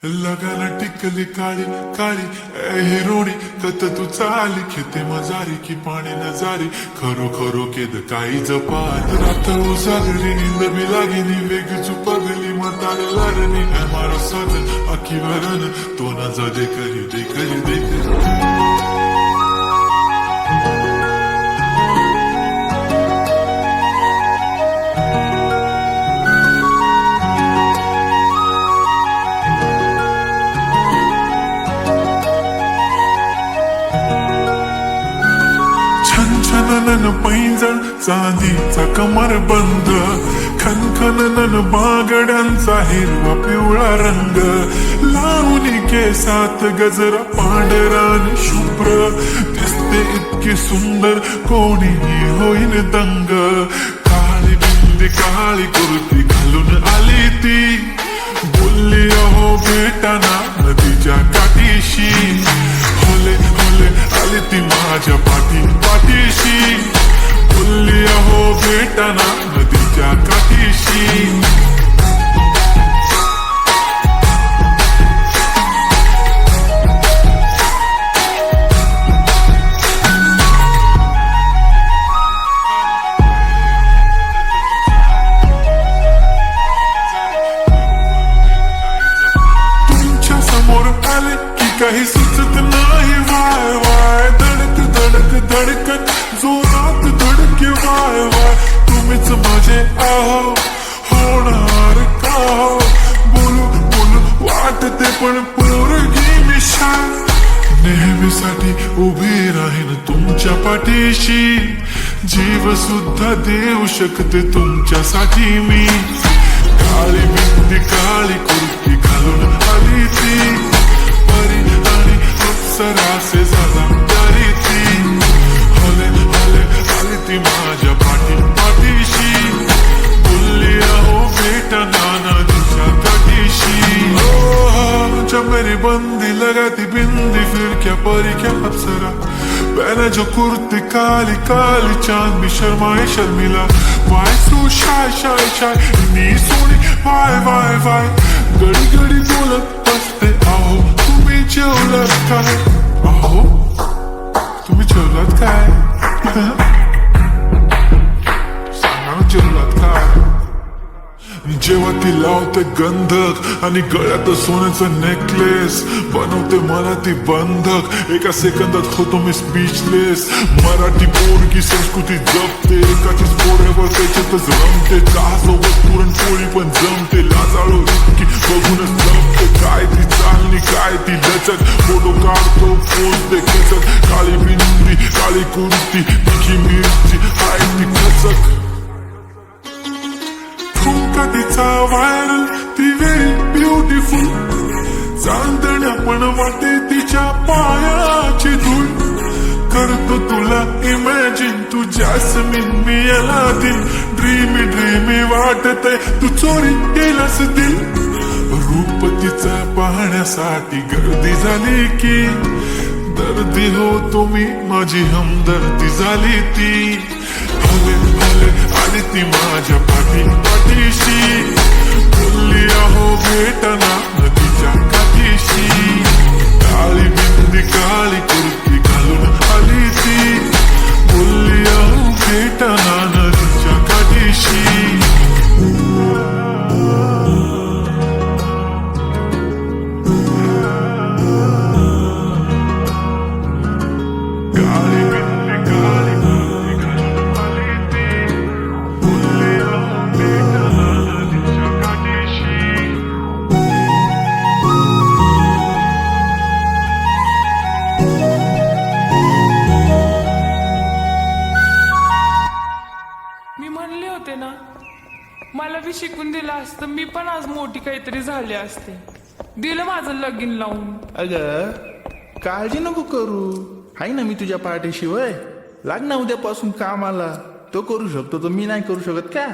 लगाला टिकली काळी काळी हिरोणी कत तू चाली खेते मजारी की पाणी नजारी खरो खरो केद काही जपार रात उजागरी नींद भी लागेनी वेग चुपगली मतार लारनी मारो साजन आखी वरन तो न जा दे करी दे करी दे करी छनछनन पैंजण चांदीचा कमर बंद खनखनन बागड्यांचा हिरवा पिवळा रंग लावणी केसात गजरा पांढरा आणि शुभ्र दिसते इतकी सुंदर कोणीही होईन दंग काळी बिंदी काळी कुर्ती घालून आली ती बोलली अहो भेटाना नदीच्या काठीशी होले होले आली ती माझ्या पाठीशी बोलली अहो भेटाना नदीच्या काठीशी तुमच्या समोर आले की काही सुचत नाही वाय वाय धडक धडक धडकन जोरात धडके वाय वाय तुम्हीच माझे आहो होणार का हो बोलू बोलू वाटते पण पोरगी मी शान नेहमीसाठी उभी राहीन तुमच्या पाठीशी जीव सुद्धा देऊ शकते तुमच्यासाठी मी काळी बिंदी काळी कुर्ती घालून आली ती परी आणि अप्सरासे झाला तरी ती हले हले आली ती माझ्या पाठीशी बोलली अहो भेटना नदीच्या काठीशी जब मेरी बंदी लगाती बिंदी फिर क्या परी क्या अप्सरा पहने जो कुर्ती काली काली चांद भी शर्माए शर्मिला why so shy shy shy नी सोनी वाय वाय वाय गडी गडी बोलत असते अहो तुम्ही जेवलात काय अहो तुम्ही जेवलात काय सांगा जेवलात काय जेव्हा ती लावते गंधक आणि गळ्यात सोन्याचं नेकलेस बनवते मला ती बंधक एका सेकंदात होतो मी स्पीचलेस मराठी पोरगी संस्कृती जपते एकाचीच पोऱ्यावर त्याच्यातच रमते चहासोबत पुरणपोळी पण जमते लाजाळू इतकी बघूनच जमते काय ती चालणी काय ती लचक फोटो काढतो पोच दे खेचत काळी बिंदी काळी कुर्ती तिखी मिरची हाय ती खचक ठुमका तिचा व्हायरल ती व्हेरी ब्युटिफुल चांदण्या पण वाटे तिच्या पायाची धूळ करतो तुला इमॅजिन तू जॅस्मिन मी अलादीन ड्रीमी ड्रीमी वाटतय तू चोरी केलास दिल रूप तिचा पाहण्यासाठी गर्दी झाली की दर्दी हो तुम्ही माझी हमदर्दी झाली ती हले हले आली ती माझ्या पाठीशी बोलली अहो भेटना नदीच्या काठीशी काळी बिंदी काळी कुर्ती घालून आली ती बोलली अहो भेटना नदीच्या काठीशी मला बी शिकून दिलं असतं मी पण आज मोठी काहीतरी झाली असते दिलं माझं लगीन लावून अग काळजी नको करू हाय ना मी तुझ्या पाठीशी वय लाग ना उद्यापासून कामाला तो करू शकतो तो मी नाही करू शकत का